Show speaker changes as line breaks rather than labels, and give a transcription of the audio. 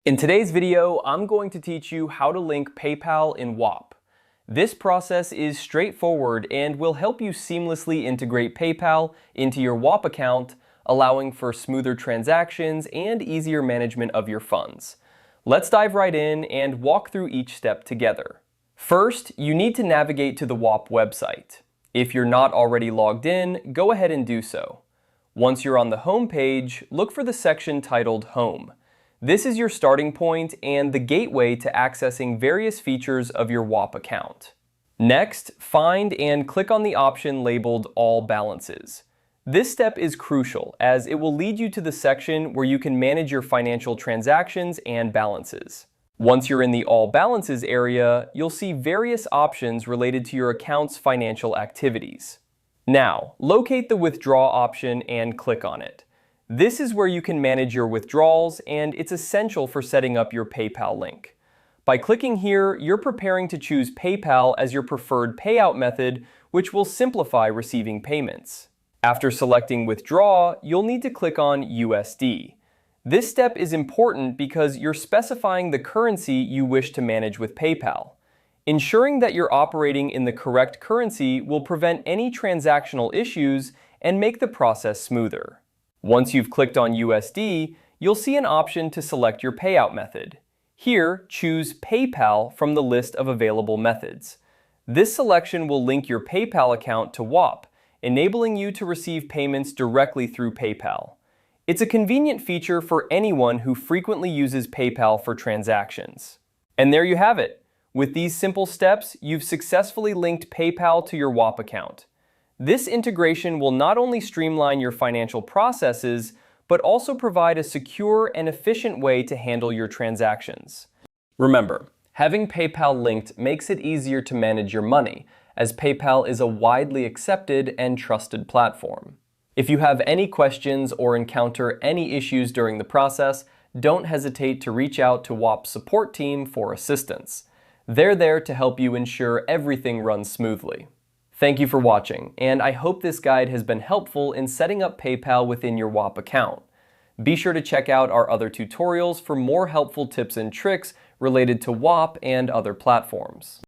In today's video, I'm going to teach you how to link PayPal in Whop. This process is straightforward and will help you seamlessly integrate PayPal into your Whop account, allowing for smoother transactions and easier management of your funds. Let's dive right in and walk through each step together. First, you need to navigate to the Whop website. If you're not already logged in, go ahead and do so. Once you're on the home page, look for the section titled Home. This is your starting point and the gateway to accessing various features of your Whop account. Next, find and click on the option labeled All Balances. This step is crucial as it will lead you to the section where you can manage your financial transactions and balances. Once you're in the All Balances area, you'll see various options related to your account's financial activities. Now, locate the Withdraw option and click on it. This is where you can manage your withdrawals, and it's essential for setting up your PayPal link. By clicking here, you're preparing to choose PayPal as your preferred payout method, which will simplify receiving payments. After selecting Withdraw, you'll need to click on USD. This step is important because you're specifying the currency you wish to manage with PayPal. Ensuring that you're operating in the correct currency will prevent any transactional issues and make the process smoother. Once you've clicked on USD, you'll see an option to select your payout method. Here, choose PayPal from the list of available methods. This selection will link your PayPal account to Whop, enabling you to receive payments directly through PayPal. It's a convenient feature for anyone who frequently uses PayPal for transactions. And there you have it. With these simple steps, you've successfully linked PayPal to your Whop account. This integration will not only streamline your financial processes, but also provide a secure and efficient way to handle your transactions. Remember, having PayPal linked makes it easier to manage your money, as PayPal is a widely accepted and trusted platform. If you have any questions or encounter any issues during the process, don't hesitate to reach out to Whop's support team for assistance. They're there to help you ensure everything runs smoothly. Thank you for watching, and I hope this guide has been helpful in setting up PayPal within your Whop account. Be sure to check out our other tutorials for more helpful tips and tricks related to Whop and other platforms.